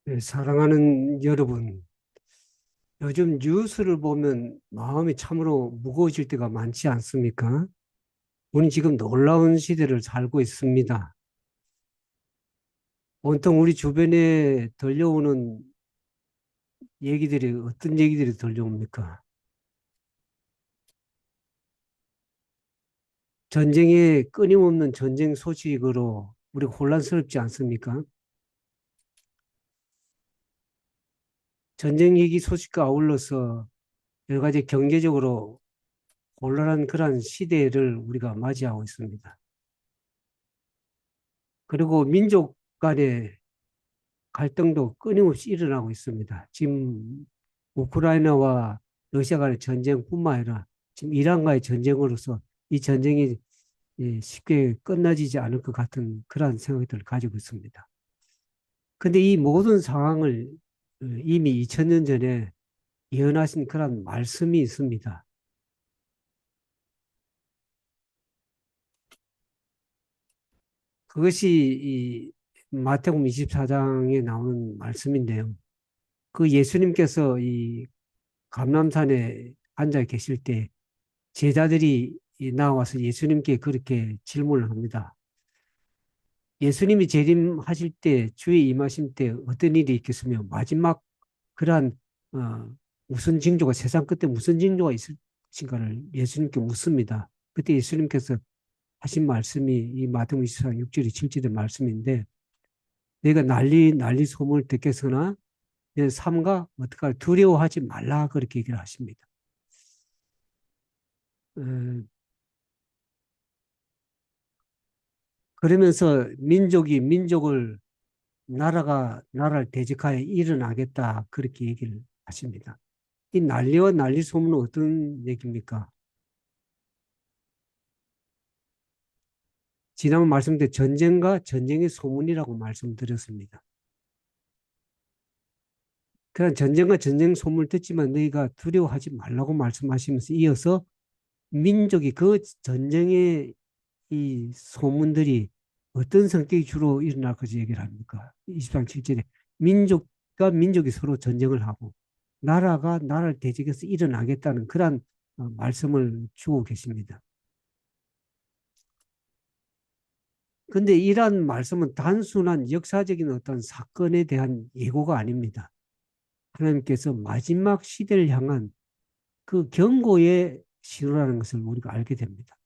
네, 사랑하는 여러분, 요즘 뉴스를 보면 마음이 참으로 무거워질 때가 많지 않습니까? 우리 지금 놀라운 시대를 살고 있습니다. 온통 우리 주변에 들려오는 얘기들이 어떤 얘기들이 들려옵니까? 전쟁에 끊임없는 전쟁 소식으로 우리가 혼란스럽지 않습니까? 전쟁 얘기 소식과 아울러서 여러 가지 경제적으로 곤란한 그러한 시대를 우리가 맞이하고 있습니다. 그리고 민족 간의 갈등도 끊임없이 일어나고 있습니다. 지금 우크라이나와 러시아 간의 전쟁뿐만 아니라 지금 이란과의 전쟁으로서 이 전쟁이 쉽게 끝나지지 않을 것 같은 그러한 생각들을 가지고 있습니다. 그런데 이 모든 상황을 이미 2000년 전에 예언하신 그런 말씀이 있습니다. 그것이 이 마태복음 24장에 나오는 말씀인데요. 그 예수님께서 이 감람산에 앉아 계실 때 제자들이 나와서 예수님께 그렇게 질문을 합니다. 예수님이 재림하실 때, 주의 임하실 때 어떤 일이 있겠으며 마지막 그러한 무슨 징조가 세상 끝에 무슨 징조가 있을 것인가를 예수님께 묻습니다. 그때 예수님께서 하신 말씀이 이 마태복음 24장 6절에 7절의 말씀인데 내가 난리 소문을 듣겠으나 내 삶과 어떡할 두려워하지 말라 그렇게 얘기를 하십니다. 어, 그러면서 민족이 민족을 나라가 나라를 대적하여 일어나겠다 그렇게 얘기를 하십니다. 이 난리와 난리 소문은 어떤 얘기입니까? 지난번 말씀드린 전쟁과 전쟁의 소문이라고 말씀드렸습니다. 그런 전쟁과 전쟁 소문을 듣지만 너희가 두려워하지 말라고 말씀하시면서 이어서 민족이 그 전쟁의 이 소문들이 어떤 성격이 주로 일어날 것을 얘기를 합니까? 23장 7절에 민족과 민족이 서로 전쟁을 하고 나라가 나라를 대적해서 일어나겠다는 그런 말씀을 주고 계십니다. 근데 이러한 말씀은 단순한 역사적인 어떤 사건에 대한 예고가 아닙니다. 하나님께서 마지막 시대를 향한 그 경고의 신호라는 것을 우리가 알게 됩니다.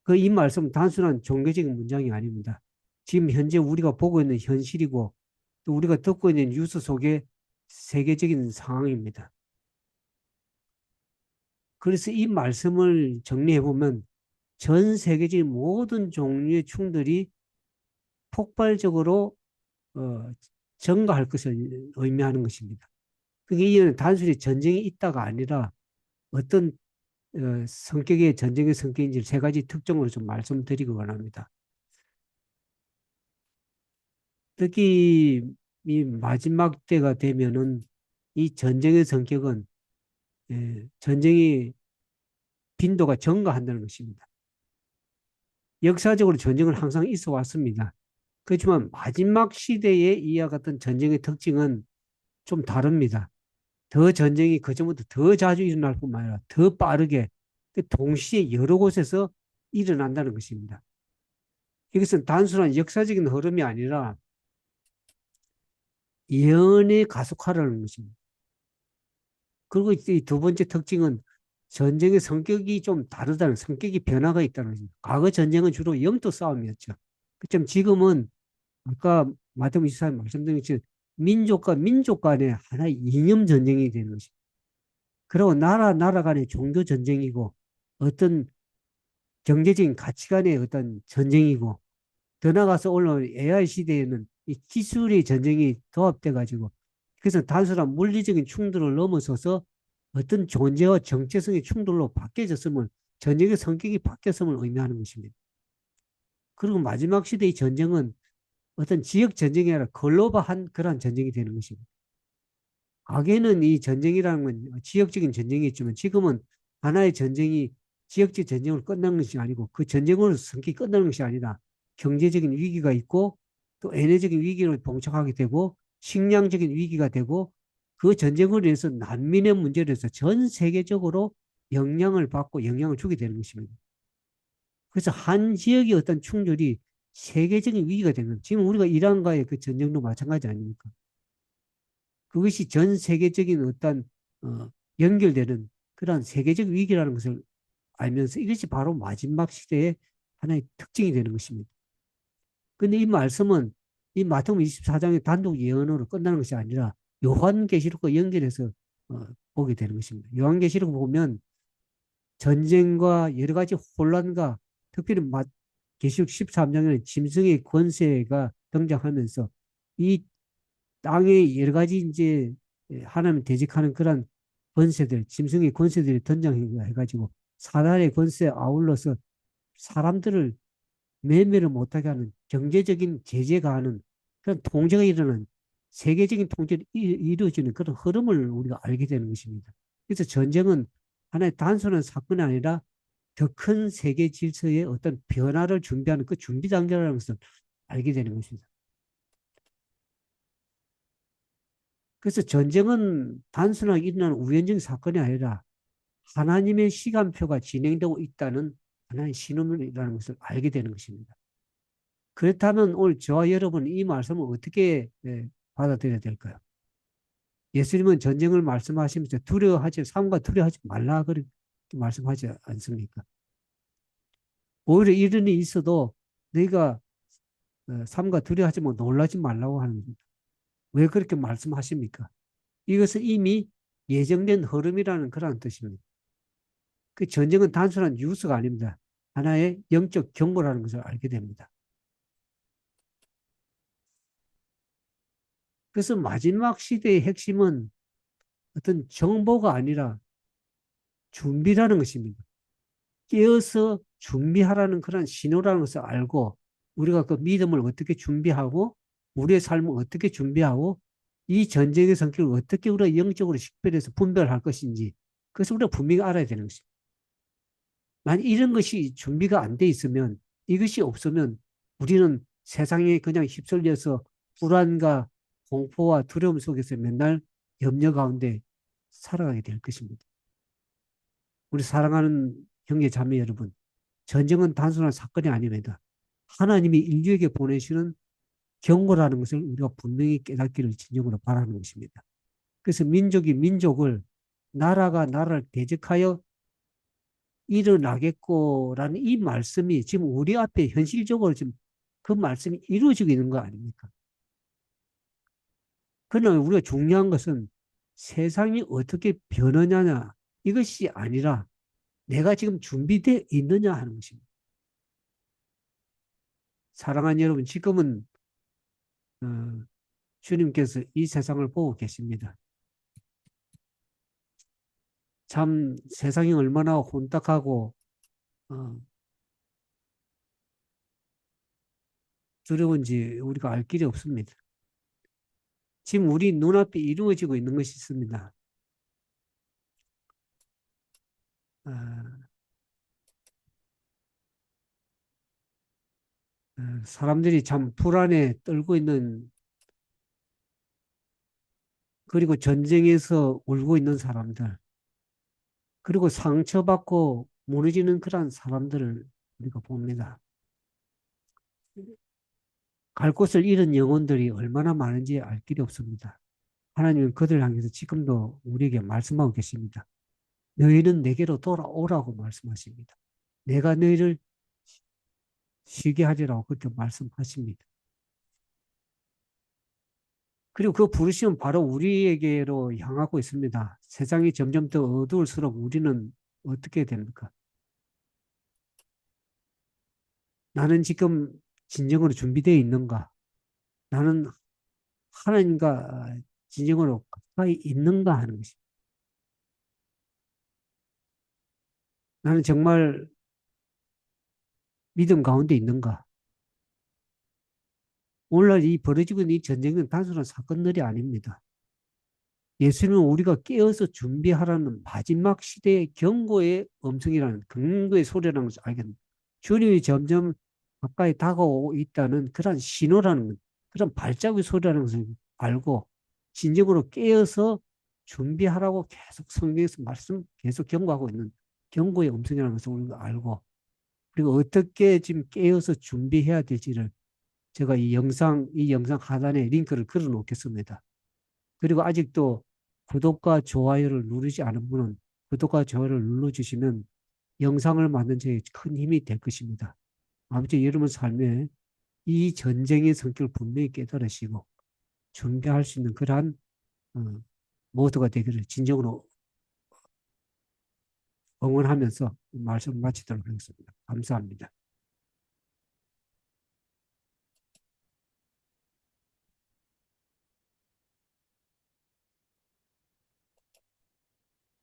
그 이 말씀은 단순한 종교적인 문장이 아닙니다. 지금 현재 우리가 보고 있는 현실이고 또 우리가 듣고 있는 뉴스 속의 세계적인 상황입니다. 그래서 이 말씀을 정리해 보면 전 세계적인 모든 종류의 충돌이 폭발적으로 어, 증가할 것을 의미하는 것입니다. 그게 이는 단순히 전쟁이 있다가 아니라 어떤 성격의 전쟁의 성격인지 세 가지 특징으로 좀 말씀드리기 원합니다. 특히 이 마지막 때가 되면은 이 전쟁의 성격은 전쟁이 빈도가 증가한다는 것입니다. 역사적으로 전쟁은 항상 있어 왔습니다. 그렇지만 마지막 시대에 이와 같은 전쟁의 특징은 좀 다릅니다. 더 전쟁이 그전보다 더 자주 일어날 뿐만 아니라 더 빠르게 동시에 여러 곳에서 일어난다는 것입니다. 이것은 단순한 역사적인 흐름이 아니라 예언의 가속화라는 것입니다. 그리고 이 두 번째 특징은 전쟁의 성격이 좀 다르다는 성격이 변화가 있다는 것입니다. 과거 전쟁은 주로 영토 싸움이었죠. 그렇지만 지금은 아까 마태복음 24장 말씀드린 것처럼 민족과 민족 간의 하나의 이념 전쟁이 되는 것입니다. 그리고 나라 간의 종교 전쟁이고 어떤 경제적인 가치관의 어떤 전쟁이고 더 나아가서 올라온 AI 시대에는 이 기술의 전쟁이 도합돼 가지고 그래서 단순한 물리적인 충돌을 넘어서서 어떤 존재와 정체성의 충돌로 바뀌어졌음을 전쟁의 성격이 바뀌었음을 의미하는 것입니다. 그리고 마지막 시대의 전쟁은 어떤 지역 전쟁이 아니라 글로벌한 그러한 전쟁이 되는 것입니다. 과거에는 이 전쟁이라는 건 지역적인 전쟁이었지만 지금은 하나의 전쟁이 지역적 전쟁으로 끝나는 것이 아니고 그 전쟁으로 성격이 끝나는 것이 아니라 경제적인 위기가 있고 또 에너지적인 위기를 봉착하게 되고 식량적인 위기가 되고 그 전쟁으로 인해서 난민의 문제로 해서 전 세계적으로 영향을 받고 영향을 주게 되는 것입니다. 그래서 한 지역의 어떤 충돌이 세계적인 위기가 되는 거예요. 지금 우리가 이란과의 그 전쟁도 마찬가지 아닙니까? 그것이 전 세계적인 어떤 연결되는 그런 세계적 위기라는 것을 알면서 이것이 바로 마지막 시대의 하나의 특징이 되는 것입니다. 근데 이 말씀은 이 마태복음 24장의 단독 예언으로 끝나는 것이 아니라 요한계시록과 연결해서 보게 되는 것입니다. 요한계시록 보면 전쟁과 여러 가지 혼란과 특별히 계시록 13장에는 짐승의 권세가 등장하면서 이 땅에 여러 가지 이제 하나님 대적하는 그런 권세들, 짐승의 권세들이 등장해가지고 사단의 권세에 아울러서 사람들을 매매를 못하게 하는 경제적인 제재가 하는 그런 통제가 일어나는 세계적인 통제를 이루어지는 그런 흐름을 우리가 알게 되는 것입니다. 그래서 전쟁은 하나의 단순한 사건이 아니라 더 큰 세계 질서의 어떤 변화를 준비하는 그 준비 단계라는 것을 알게 되는 것입니다. 그래서 전쟁은 단순하게 일어나는 우연적 사건이 아니라 하나님의 시간표가 진행되고 있다는 하나의 신호이라는 것을 알게 되는 것입니다. 그렇다면 오늘 저와 여러분은 이 말씀을 어떻게 받아들여야 될까요? 예수님은 전쟁을 말씀하시면서 삶과 두려워하지 말라 그렇게 말씀하지 않습니까? 오히려 이런 일이 있어도 너희가 삶과 두려워하지 뭐 놀라지 말라고 하는 겁니다. 왜 그렇게 말씀하십니까? 이것은 이미 예정된 흐름이라는 그런 뜻입니다. 그 전쟁은 단순한 뉴스가 아닙니다. 하나의 영적 경고라는 것을 알게 됩니다. 그래서 마지막 시대의 핵심은 어떤 정보가 아니라 준비라는 것입니다. 깨어서 준비하라는 그런 신호라는 것을 알고 우리가 그 믿음을 어떻게 준비하고 우리의 삶을 어떻게 준비하고 이 전쟁의 성격을 어떻게 우리가 영적으로 식별해서 분별할 것인지 그것을 우리가 분명히 알아야 되는 것입니다. 만약 이런 것이 준비가 안 돼 있으면 이것이 없으면 우리는 세상에 그냥 휩쓸려서 불안과 공포와 두려움 속에서 맨날 염려 가운데 살아가게 될 것입니다. 우리 사랑하는 형제 자매 여러분, 전쟁은 단순한 사건이 아닙니다. 하나님이 인류에게 보내시는 경고라는 것을 우리가 분명히 깨닫기를 진정으로 바라는 것입니다. 그래서 민족이 민족을, 나라가 나라를 대적하여 일어나겠고라는 이 말씀이 지금 우리 앞에 현실적으로 지금 그 말씀이 이루어지고 있는 거 아닙니까? 그러나 우리가 중요한 것은 세상이 어떻게 변하냐 이것이 아니라 내가 지금 준비되어 있느냐 하는 것입니다. 사랑하는 여러분, 지금은 어, 주님께서 이 세상을 보고 계십니다. 참 세상이 얼마나 혼탁하고 어, 두려운지 우리가 알 길이 없습니다. 지금 우리 눈앞에 이루어지고 있는 것이 있습니다. 어, 사람들이 참 불안에 떨고 있는 그리고 전쟁에서 울고 있는 사람들 그리고 상처받고 무너지는 그런 사람들을 우리가 봅니다. 갈 곳을 잃은 영혼들이 얼마나 많은지 알 길이 없습니다. 하나님은 그들을 향해서 지금도 우리에게 말씀하고 계십니다. 너희는 내게로 돌아오라고 말씀하십니다. 내가 너희를 쉬게 하리라고 그렇게 말씀하십니다. 그리고 그 부르심은 바로 우리에게로 향하고 있습니다. 세상이 점점 더 어두울수록 우리는 어떻게 됩니까? 나는 지금 진정으로 준비되어 있는가? 나는 하나님과 진정으로 가까이 있는가 하는 것입니다. 나는 정말 믿음 가운데 있는가? 오늘날 이 벌어지고 있는 이 전쟁은 단순한 사건들이 아닙니다. 예수님은 우리가 깨어서 준비하라는 마지막 시대의 경고의 음성이라는 경고의 소리라는 것을 알겠습니다. 주님이 점점 가까이 다가오고 있다는 그런 신호라는 것, 그런 발자국의 소리라는 것을 알고 진정으로 깨어서 준비하라고 계속 성경에서 말씀 계속 경고하고 있는 경고의 음성이라는 것을 우리가 알고 그리고 어떻게 지금 깨어서 준비해야 될지를 제가 이 영상 하단에 링크를 걸어 놓겠습니다. 그리고 아직도 구독과 좋아요를 누르지 않은 분은 구독과 좋아요를 눌러주시면 영상을 만든 데 큰 힘이 될 것입니다. 아무튼 여러분 삶에 이 전쟁의 성격을 분명히 깨달으시고 준비할 수 있는 그러한 어, 모두가 되기를 진정으로 응원하면서 말씀 마치도록 하겠습니다. 감사합니다.